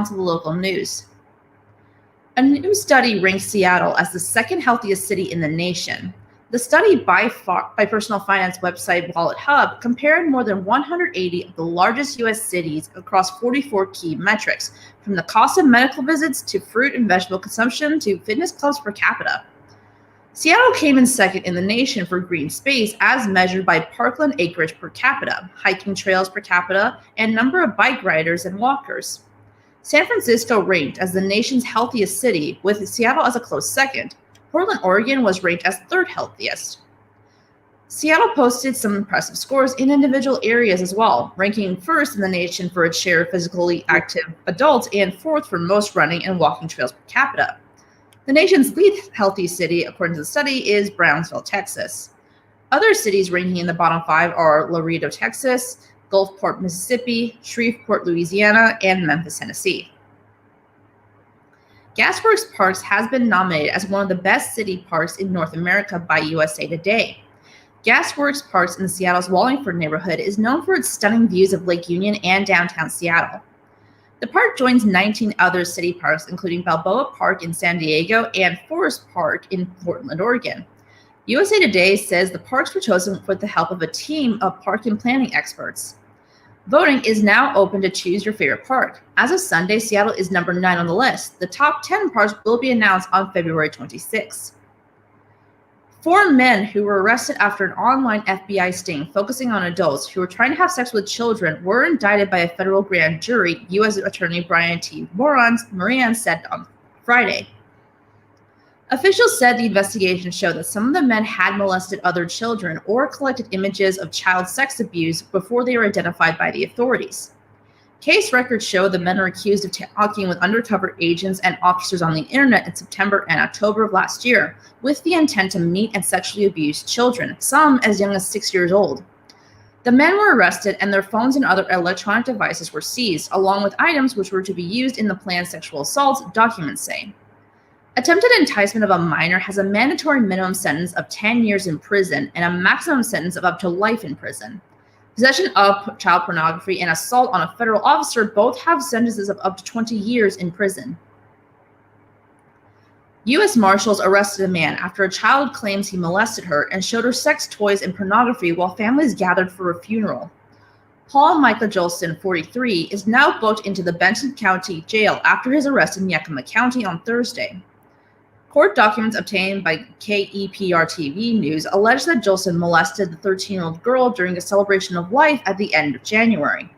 to the local news. A new study ranks Seattle as the second healthiest city in the nation. The study by personal finance website Wallet Hub compared more than 180 of the largest U.S. cities across 44 key metrics, from the cost of medical visits to fruit and vegetable consumption to fitness clubs per capita. Seattle came in second in the nation for green space as measured by parkland acreage per capita, hiking trails per capita, and number of bike riders and walkers. San Francisco ranked as the nation's healthiest city, with Seattle as a close second. Portland, Oregon was ranked as third healthiest. Seattle posted some impressive scores in individual areas as well, ranking first in the nation for its share of physically active adults and fourth for most running and walking trails per capita. The nation's least healthy city, according to the study, is Brownsville, Texas. Other cities ranking in the bottom 5 are Laredo, Texas, Gulfport, Mississippi, Shreveport, Louisiana, and Memphis, Tennessee. Gasworks Parks has been nominated as one of the best city parks in North America by USA Today. Gasworks Parks in Seattle's Wallingford neighborhood is known for its stunning views of Lake Union and downtown Seattle. The park joins 19 other city parks, including Balboa Park in San Diego and Forest Park in Portland, Oregon. USA Today says the parks were chosen with the help of a team of park and planning experts. Voting is now open to choose your favorite park. As of Sunday, Seattle is number 9 on the list. The top 10 parks will be announced on February 26. 4 men who were arrested after an online FBI sting focusing on adults who were trying to have sex with children were indicted by a federal grand jury, U.S. Attorney Brian T. Moran said on Friday. Officials said the investigation showed that some of the men had molested other children or collected images of child sex abuse before they were identified by the authorities. Case records show the men are accused of talking with undercover agents and officers on the internet in September and October of last year, with the intent to meet and sexually abuse children, some as young as 6 years old. The men were arrested and their phones and other electronic devices were seized, along with items which were to be used in the planned sexual assaults, documents say. Attempted enticement of a minor has a mandatory minimum sentence of 10 years in prison and a maximum sentence of up to life in prison. Possession of child pornography and assault on a federal officer both have sentences of up to 20 years in prison. U.S. Marshals arrested a man after a child claims he molested her and showed her sex toys and pornography while families gathered for a funeral. Paul Michael Jolson, 43, is now booked into the Benton County Jail after his arrest in Yakima County on Thursday. Court documents obtained by KEPR-TV News allege that Jolson molested the 13-year-old girl during a celebration of life at the end of January.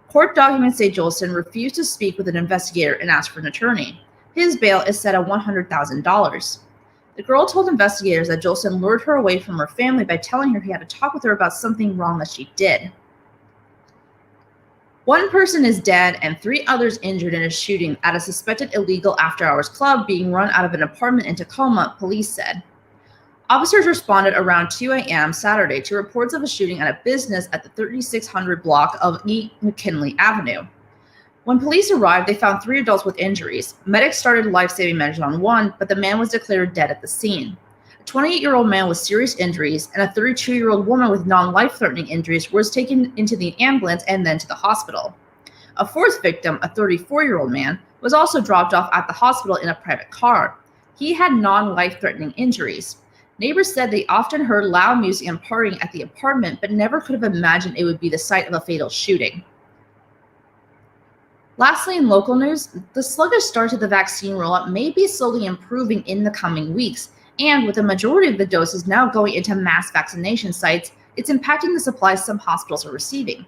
Court documents say Jolson refused to speak with an investigator and asked for an attorney. His bail is set at $100,000. The girl told investigators that Jolson lured her away from her family by telling her he had to talk with her about something wrong that she did. 1 person is dead and 3 others injured in a shooting at a suspected illegal after-hours club being run out of an apartment in Tacoma, police said. Officers responded around 2 a.m. Saturday to reports of a shooting at a business at the 3600 block of East McKinley Avenue. When police arrived, they found 3 adults with injuries. Medics started life-saving measures on one, but the man was declared dead at the scene. A 28-year-old man with serious injuries and a 32-year-old woman with non-life-threatening injuries was taken into the ambulance and then to the hospital. A 4th victim, a 34-year-old man, was also dropped off at the hospital in a private car. He had non-life-threatening injuries. Neighbors said they often heard loud music and partying at the apartment, but never could have imagined it would be the site of a fatal shooting. Lastly, in local news, the sluggish start to the vaccine rollout may be slowly improving in the coming weeks, and with a majority of the doses now going into mass vaccination sites, it's impacting the supplies some hospitals are receiving.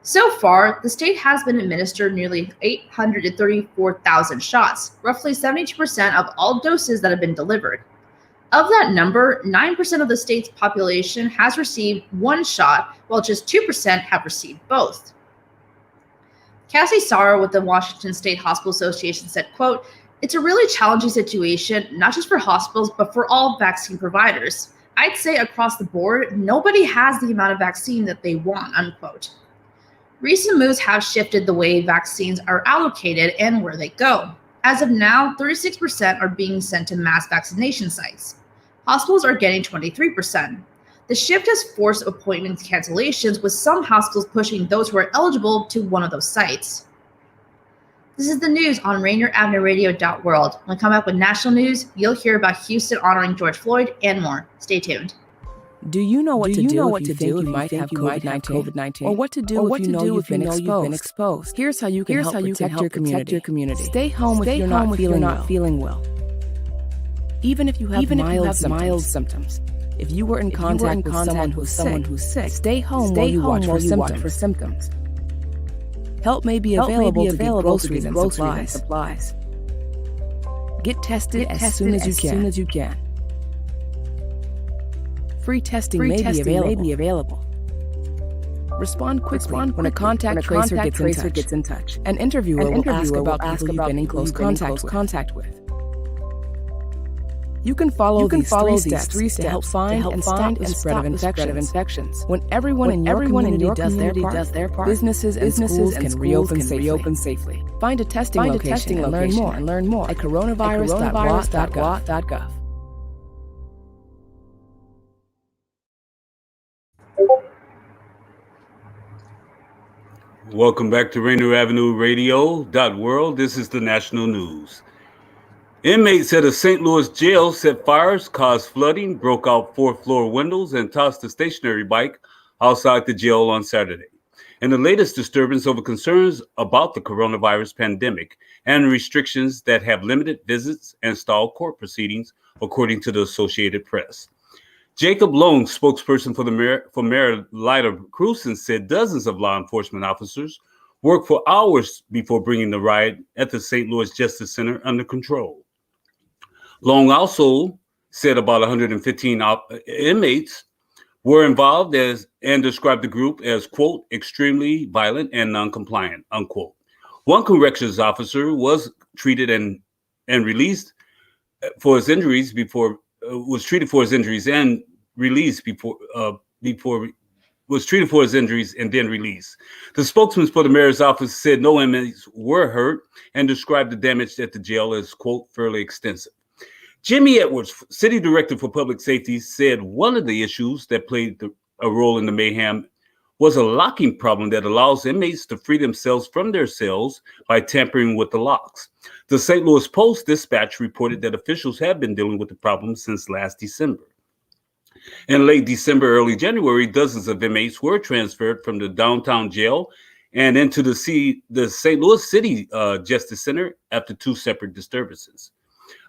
So far, the state has been administered nearly 834,000 shots, roughly 72% of all doses that have been delivered. Of that number, 9% of the state's population has received 1 shot, while just 2% have received both. Cassie Sauer with the Washington State Hospital Association said, quote, "It's a really challenging situation, not just for hospitals, but for all vaccine providers. I'd say across the board, nobody has the amount of vaccine that they want," unquote. Recent moves have shifted the way vaccines are allocated and where they go. As of now, 36% are being sent to mass vaccination sites. Hospitals are getting 23%. The shift has forced appointment cancellations, with some hospitals pushing those who are eligible to one of those sites. This is the news on Rainier Avenue Radio.world. When we come up with national news, you'll hear about Houston honoring George Floyd and more. Stay tuned. Do you know what to do if you think you might have COVID-19? Or what to do if you know you've been exposed? Here's how you can help protect your community. Stay home if you're not feeling well. Even if you have mild symptoms. If you were in contact with someone who's sick, stay home while you watch for symptoms. Help may be available to get groceries and supplies. Get tested as soon as you can. Free testing may be available. Respond quickly when a contact tracer gets in touch. An interviewer will ask about people you've been in close contact with. You can follow these three steps to help find and stop the spread of infections. When everyone in your community does their part, businesses and schools can reopen safely. Find a testing location and learn more at coronavirus.wa.gov. Welcome back to Rainier Avenue Radio.world. This is the national news. Inmates at a St. Louis jail set fires, caused flooding, broke out fourth-floor windows, and tossed a stationary bike outside the jail on Saturday. In the latest disturbance over concerns about the coronavirus pandemic and restrictions that have limited visits and stalled court proceedings, according to the Associated Press. Jacob Long, spokesperson for Mayor Lyda Crewson, said dozens of law enforcement officers worked for hours before bringing the riot at the St. Louis Justice Center under control. Long also said about 115 inmates were involved and described the group as, quote, extremely violent and non-compliant, unquote. One corrections officer was treated and released for his injuries and then released. The spokesman for the mayor's office said no inmates were hurt and described the damage at the jail as, quote, fairly extensive. Jimmy Edwards, city director for public safety, said one of the issues that played a role in the mayhem was a locking problem that allows inmates to free themselves from their cells by tampering with the locks. The St. Louis Post-Dispatch reported that officials have been dealing with the problem since last December. In late December, early January, dozens of inmates were transferred from the downtown jail and into the St. Louis City Justice Center after two separate disturbances.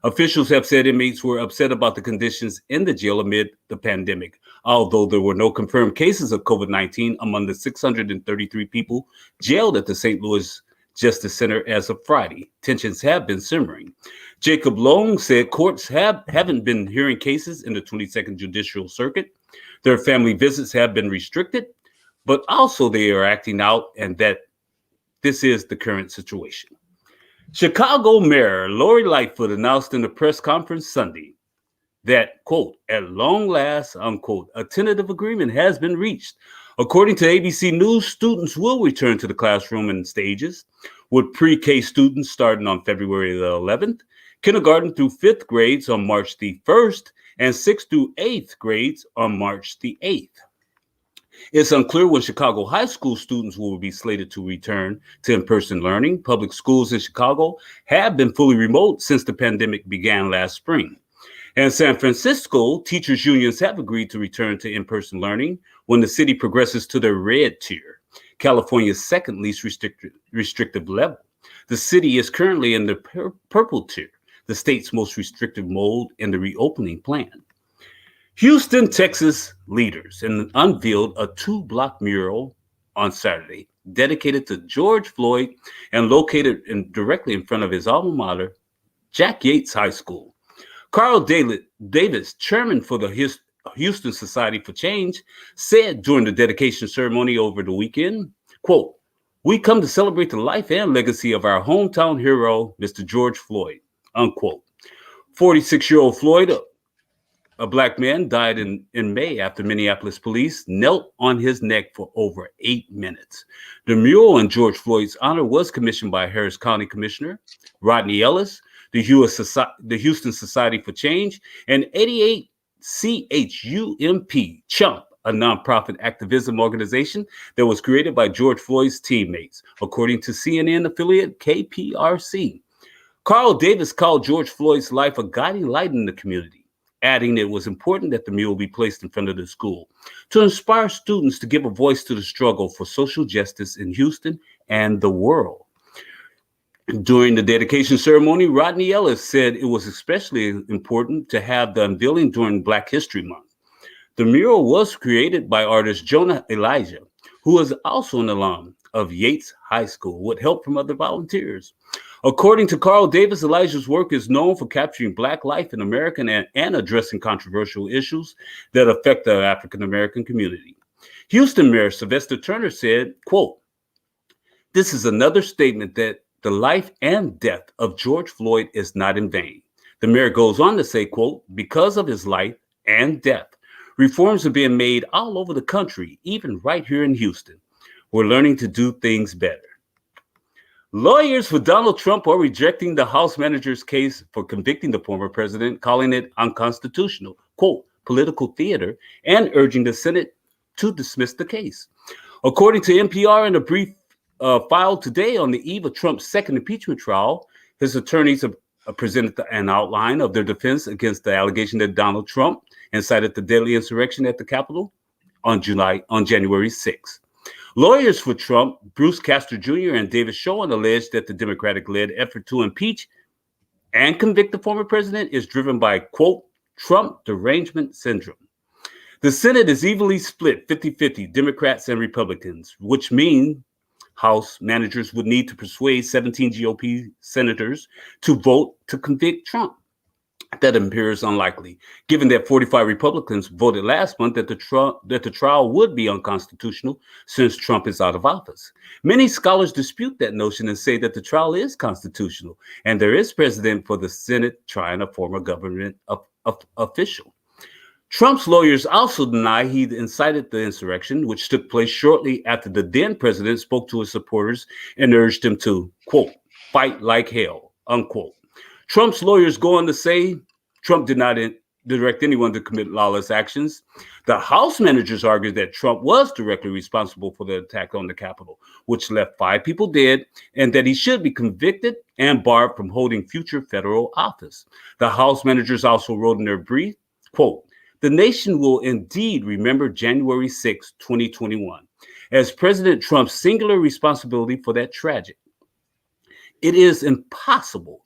Officials have said inmates were upset about the conditions in the jail amid the pandemic, although there were no confirmed cases of COVID-19 among the 633 people jailed at the St. Louis Justice Center as of Friday. Tensions have been simmering. Jacob Long said courts haven't been hearing cases in the 22nd Judicial Circuit. Their family visits have been restricted, but also they are acting out, and that this is the current situation. Chicago Mayor Lori Lightfoot announced in a press conference Sunday that, quote, at long last, unquote, a tentative agreement has been reached. According to ABC News, students will return to the classroom in stages, with pre-K students starting on February the 11th, kindergarten through 5th grades on March the 1st, and 6th through 8th grades on March the 8th. It's unclear when Chicago high school students will be slated to return to in-person learning. Public schools in Chicago have been fully remote since the pandemic began last spring. In San Francisco, teachers' unions have agreed to return to in-person learning when the city progresses to the red tier, California's second least restrictive level. The city is currently in the purple tier, the state's most restrictive mode in the reopening plan. Houston, Texas leaders unveiled a 2-block mural on Saturday dedicated to George Floyd and located directly in front of his alma mater, Jack Yates High School. Carl Davis, chairman for the Houston Society for Change, said during the dedication ceremony over the weekend, quote, "We come to celebrate the life and legacy of our hometown hero, Mr. George Floyd," unquote. 46-year-old Floyd, a black man, died in May after Minneapolis police knelt on his neck for over 8 minutes. The mural in George Floyd's honor was commissioned by Harris County Commissioner Rodney Ellis, the Houston Society for Change, and 88 CHUMP Chump a nonprofit activism organization that was created by George Floyd's teammates, according to CNN affiliate KPRC. Carl Davis called George Floyd's life a guiding light in the community, adding it was important that the mural be placed in front of the school to inspire students to give a voice to the struggle for social justice in Houston and the world. During the dedication ceremony, Rodney Ellis said it was especially important to have the unveiling during Black History Month. The mural was created by artist Jonah Elijah, who is also an alum of Yates High School, with help from other volunteers. According to Carl Davis, Elijah's work is known for capturing Black life in America and addressing controversial issues that affect the African American community. Houston Mayor Sylvester Turner said, quote, "This is another statement that the life and death of George Floyd is not in vain." The mayor goes on to say, quote, "Because of his life and death, reforms are being made all over the country, even right here in Houston. We're learning to do things better." Lawyers for Donald Trump are rejecting the House manager's case for convicting the former president, calling it unconstitutional, quote, "political theater," and urging the Senate to dismiss the case. According to NPR, in a brief filed today on the eve of Trump's second impeachment trial, his attorneys have presented an outline of their defense against the allegation that Donald Trump incited the deadly insurrection at the Capitol on January 6th. Lawyers for Trump, Bruce Castor Jr. and David Schoen, alleged that the Democratic-led effort to impeach and convict the former president is driven by, quote, "Trump derangement syndrome." The Senate is evenly split 50-50, Democrats and Republicans, which means House managers would need to persuade 17 GOP senators to vote to convict Trump. That appears unlikely, given that 45 Republicans voted last month that the trial would be unconstitutional since Trump is out of office. Many scholars dispute that notion and say that the trial is constitutional, and there is precedent for the Senate trying a former government official. Trump's lawyers also deny he incited the insurrection, which took place shortly after the then president spoke to his supporters and urged them to, quote, "fight like hell," unquote. Trump's lawyers go on to say Trump did not direct anyone to commit lawless actions. The House managers argued that Trump was directly responsible for the attack on the Capitol, which left 5 people dead, and that he should be convicted and barred from holding future federal office. The House managers also wrote in their brief, quote, "The nation will indeed remember January 6, 2021, as President Trump's singular responsibility for that tragedy. It is impossible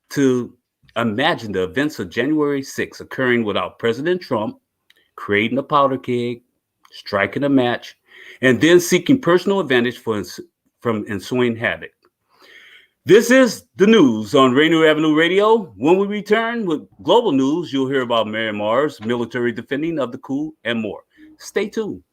to imagine the events of January 6 occurring without President Trump creating a powder keg, striking a match, and then seeking personal advantage from ensuing havoc." This is the news on Rainier Avenue Radio. When we return with global news, you'll hear about Myanmar's military defending of the coup and more. Stay tuned.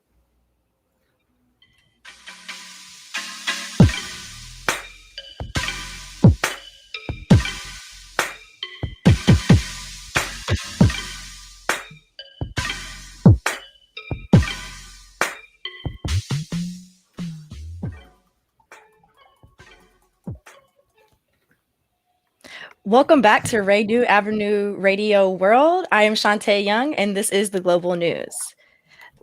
Welcome back to Rainier Avenue Radio World. I am Shantae Young, and this is the global news.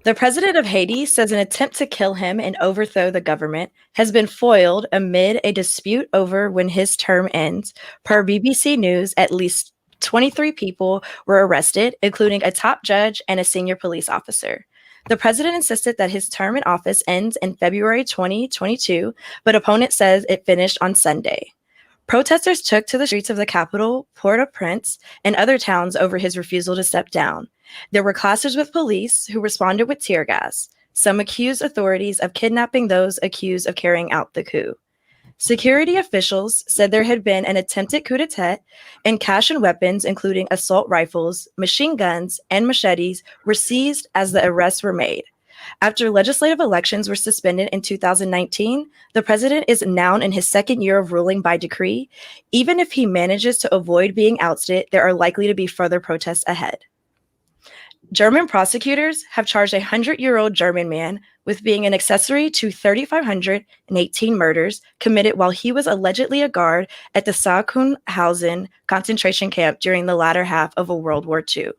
The president of Haiti says an attempt to kill him and overthrow the government has been foiled amid a dispute over when his term ends. Per BBC News, at least 23 people were arrested, including a top judge and a senior police officer. The president insisted that his term in office ends in February 2022, but opponent says it finished on Sunday. Protesters took to the streets of the capital, Port-au-Prince, and other towns over his refusal to step down. There were clashes with police who responded with tear gas. Some accused authorities of kidnapping those accused of carrying out the coup. Security officials said there had been an attempted coup d'etat, and cash and weapons, including assault rifles, machine guns, and machetes, were seized as the arrests were made. After legislative elections were suspended in 2019, the president is now in his second year of ruling by decree. Even if he manages to avoid being ousted, there are likely to be further protests ahead. German prosecutors have charged a 100-year-old German man with being an accessory to 3,518 murders committed while he was allegedly a guard at the Sachsenhausen concentration camp during the latter half of World War II.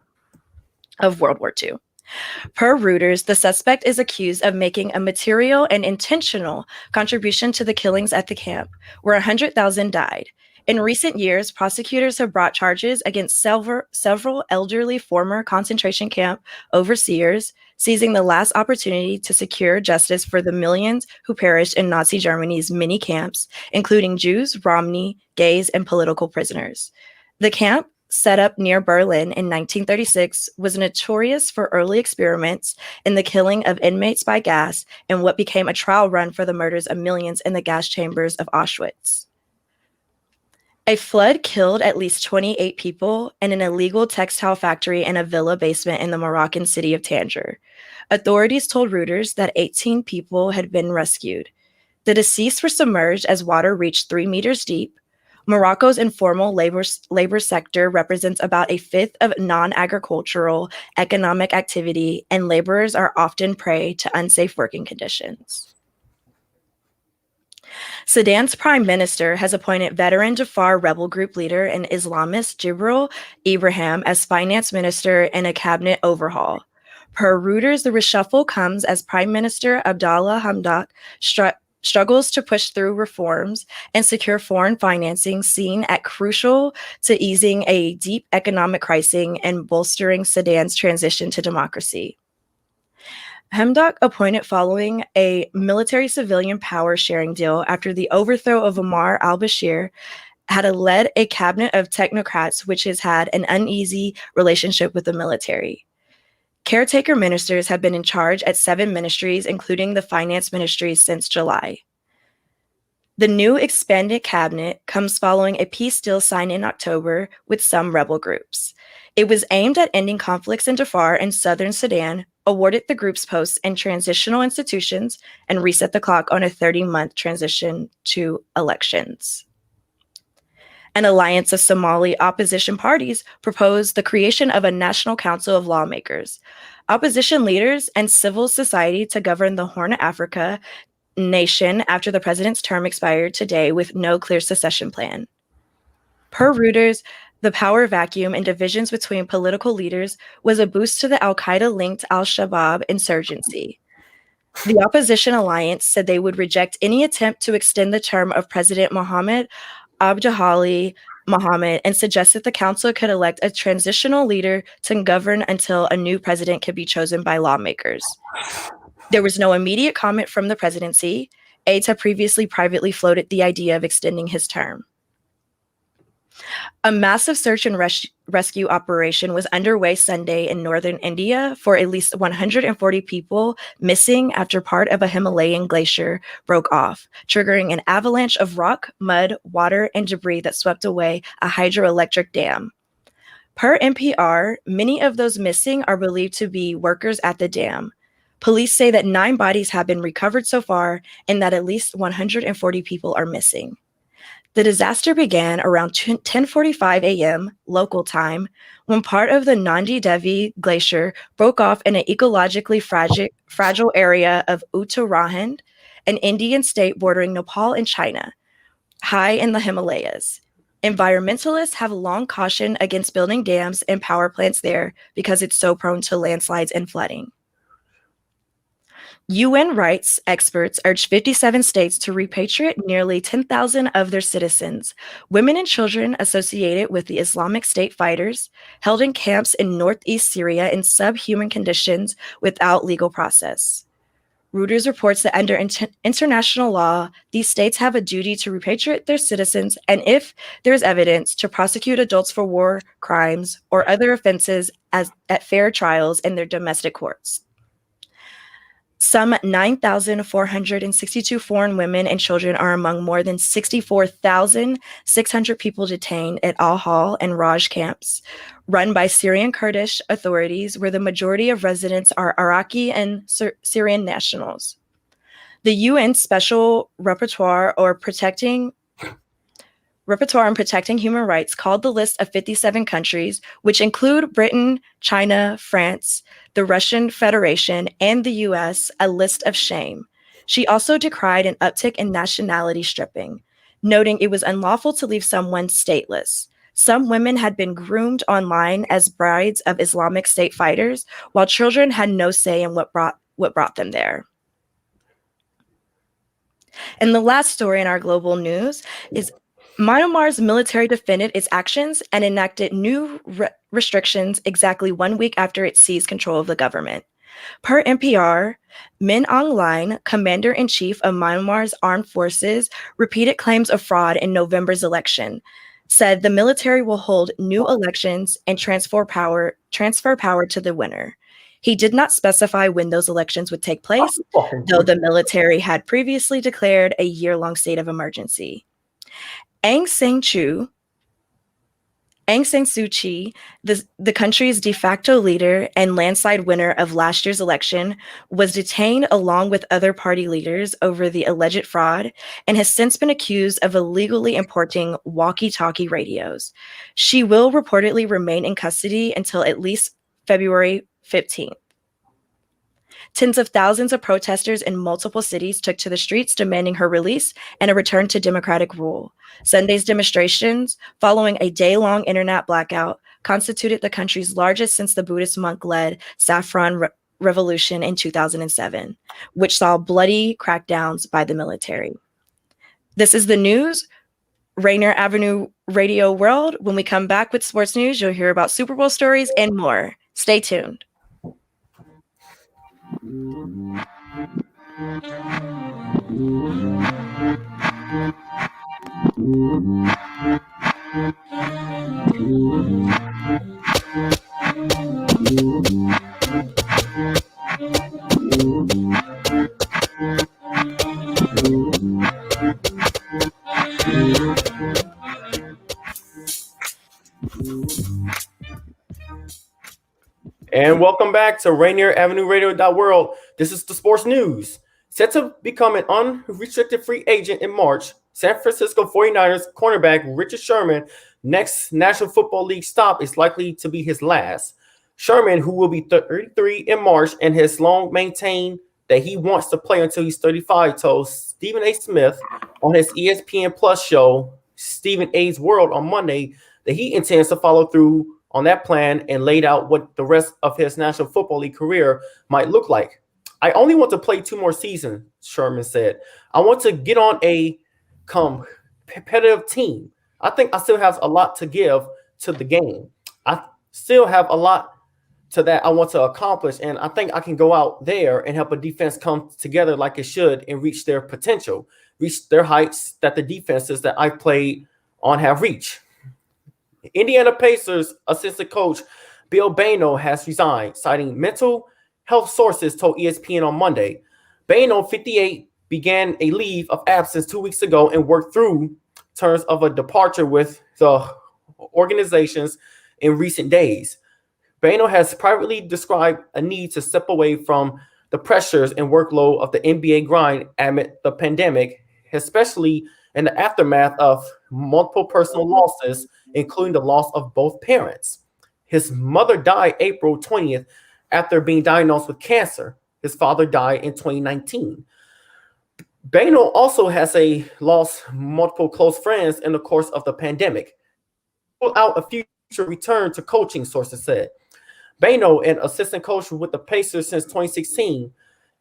Per Reuters, the suspect is accused of making a material and intentional contribution to the killings at the camp, where 100,000 died. In recent years, prosecutors have brought charges against several elderly former concentration camp overseers, seizing the last opportunity to secure justice for the millions who perished in Nazi Germany's many camps, including Jews, Romani, gays, and political prisoners. The camp, set up near Berlin in 1936, was notorious for early experiments in the killing of inmates by gas and what became a trial run for the murders of millions in the gas chambers of Auschwitz. A flood killed at least 28 people in an illegal textile factory and a villa basement in the Moroccan city of Tangier. Authorities told Reuters that 18 people had been rescued. The deceased were submerged as water reached 3 meters deep. Morocco's informal labor sector represents about a fifth of non-agricultural economic activity, and laborers are often prey to unsafe working conditions. Sudan's prime minister has appointed veteran Jafar rebel group leader and Islamist Jibril Ibrahim as finance minister in a cabinet overhaul. Per Reuters, the reshuffle comes as Prime Minister Abdallah Hamdok struggles to push through reforms and secure foreign financing seen as crucial to easing a deep economic crisis and bolstering Sudan's transition to democracy. Hamdok appointed following a military-civilian power-sharing deal after the overthrow of Omar al-Bashir had led a cabinet of technocrats which has had an uneasy relationship with the military. Caretaker ministers have been in charge at 7 ministries, including the finance ministry, since July. The new expanded cabinet comes following a peace deal signed in October with some rebel groups. It was aimed at ending conflicts in Darfur and southern Sudan, awarded the group's posts in transitional institutions, and reset the clock on a 30-month transition to elections. An alliance of Somali opposition parties proposed the creation of a National Council of Lawmakers, opposition leaders, and civil society to govern the Horn of Africa nation after the president's term expired today with no clear succession plan. Per Reuters, the power vacuum and divisions between political leaders was a boost to the al-Qaeda-linked al-Shabaab insurgency. The opposition alliance said they would reject any attempt to extend the term of President Mohammed Abdullahi Mohammed and suggested the council could elect a transitional leader to govern until a new president could be chosen by lawmakers. There was no immediate comment from the presidency. Aides had previously privately floated the idea of extending his term. A massive search and rescue operation was underway Sunday in northern India for at least 140 people missing after part of a Himalayan glacier broke off, triggering an avalanche of rock, mud, water, and debris that swept away a hydroelectric dam. Per NPR, many of those missing are believed to be workers at the dam. Police say that 9 bodies have been recovered so far and that at least 140 people are missing. The disaster began around 10:45 a.m. local time when part of the Nandi Devi Glacier broke off in an ecologically fragile area of Uttarakhand, an Indian state bordering Nepal and China, high in the Himalayas. Environmentalists have long cautioned against building dams and power plants there because it's so prone to landslides and flooding. UN rights experts urge 57 states to repatriate nearly 10,000 of their citizens, women and children associated with the Islamic State fighters, held in camps in northeast Syria in subhuman conditions without legal process. Reuters reports that under international law, these states have a duty to repatriate their citizens and, if there is evidence, to prosecute adults for war crimes or other offenses at fair trials in their domestic courts. Some 9,462 foreign women and children are among more than 64,600 people detained at Al-Hol and Raj camps, run by Syrian Kurdish authorities, where the majority of residents are Iraqi and Syrian nationals. The UN Special Rapporteur on Protecting Human Rights called the list of 57 countries, which include Britain, China, France, the Russian Federation, and the US, a list of shame. She also decried an uptick in nationality stripping, noting it was unlawful to leave someone stateless. Some women had been groomed online as brides of Islamic State fighters, while children had no say in what brought them there. And the last story in our global news is Myanmar's military defended its actions and enacted new restrictions exactly 1 week after it seized control of the government. Per NPR, Min Aung Hlaing, commander-in-chief of Myanmar's armed forces, repeated claims of fraud in November's election, said the military will hold new elections and transfer power to the winner. He did not specify when those elections would take place, though the military had previously declared a year-long state of emergency. Aung San Suu Kyi, the country's de facto leader and landslide winner of last year's election, was detained along with other party leaders over the alleged fraud and has since been accused of illegally importing walkie-talkie radios. She will reportedly remain in custody until at least February 15th. Tens of thousands of protesters in multiple cities took to the streets demanding her release and a return to democratic rule. Sunday's demonstrations, following a day-long internet blackout, constituted the country's largest since the Buddhist monk-led Saffron Revolution in 2007, which saw bloody crackdowns by the military. This is the news. Rainier Avenue Radio World. When we come back with sports news, you'll hear about Super Bowl stories and more. Stay tuned. And welcome back to Rainier Avenue Radio World. This is the sports news. Set to become an unrestricted free agent in March, San Francisco 49ers cornerback Richard Sherman next National Football League stop is likely to be his last. Sherman, who will be 33 in March and has long maintained that he wants to play until he's 35, told Stephen A. Smith on his ESPN Plus show, Stephen A's World, on Monday that he intends to follow through on that plan and laid out what the rest of his National Football League career might look like. I only want to play 2 more seasons, Sherman said. I want to get on a competitive team. I think I still have a lot to give to the game. I still have a lot to that I want to accomplish, and I think I can go out there and help a defense come together like it should and reach their potential, reach their heights that the defenses that I've played on have reached. Indiana Pacers assistant coach Bill Bano has resigned, citing mental health sources told ESPN on Monday. Bano, 58, began a leave of absence 2 weeks ago and worked through terms of a departure with the organizations in recent days. Bano has privately described a need to step away from the pressures and workload of the NBA grind amid the pandemic, especially in the aftermath of multiple personal losses, including the loss of both parents. His mother died April 20th after being diagnosed with cancer. His father died in 2019. Bano also has lost multiple close friends in the course of the pandemic. Out a future return to coaching, sources said. Bano, an assistant coach with the Pacers since 2016,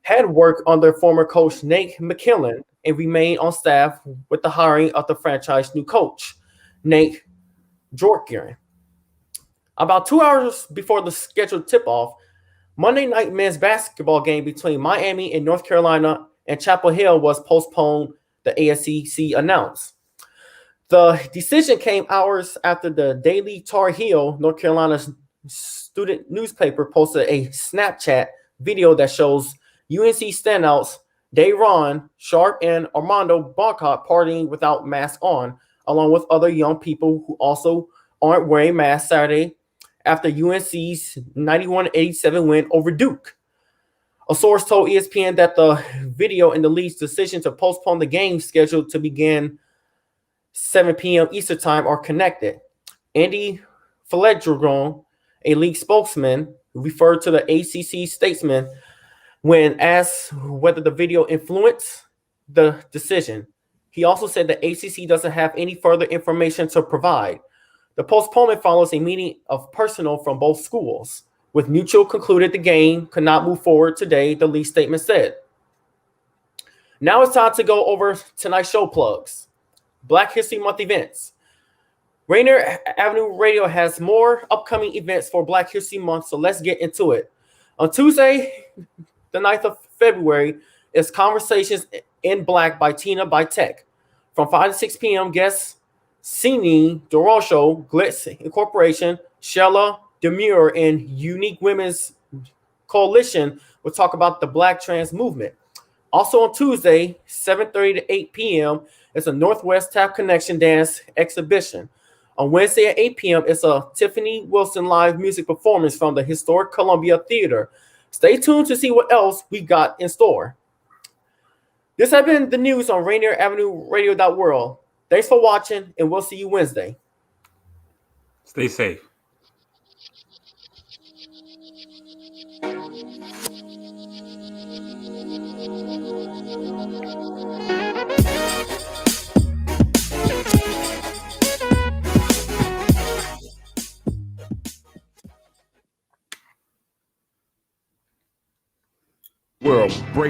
had worked under former coach Nate McMillan and remained on staff with the hiring of the franchise's new coach, Nate Jortgren. About 2 hours before the scheduled tip-off, Monday night men's basketball game between Miami and North Carolina and Chapel Hill was postponed, the ASCC announced. The decision came hours after the Daily Tar Heel, North Carolina's student newspaper, posted a Snapchat video that shows UNC standouts Day'Ron Sharp and Armando Bacot partying without masks on, along with other young people who also aren't wearing masks Saturday after UNC's 91-87 win over Duke. A source told ESPN that the video and the league's decision to postpone the game scheduled to begin 7 p.m. Eastern Time are connected. Andy Fledgergon, a league spokesman, referred to the ACC statesman when asked whether the video influenced the decision. He also said the ACC doesn't have any further information to provide. The postponement follows a meeting of personnel from both schools. With mutual concluded the game could not move forward today, the lead statement said. Now it's time to go over tonight's show plugs. Black History Month events. Rainier Avenue Radio has more upcoming events for Black History Month, so let's get into it. On Tuesday, the 9th of February, is Conversations in Black by Tina by Tech. From 5 to 6 p.m., guests Sini DeRocho, Glitz Incorporation, Shella Demure, and Unique Women's Coalition will talk about the Black trans movement. Also on Tuesday, 7:30 to 8 p.m., it's a Northwest Tap Connection Dance exhibition. On Wednesday at 8 p.m., it's a Tiffany Wilson live music performance from the historic Columbia Theater. Stay tuned to see what else we got in store. This has been the news on Rainier Avenue Radio.world. Thanks for watching, and we'll see you Wednesday. Stay safe. World break.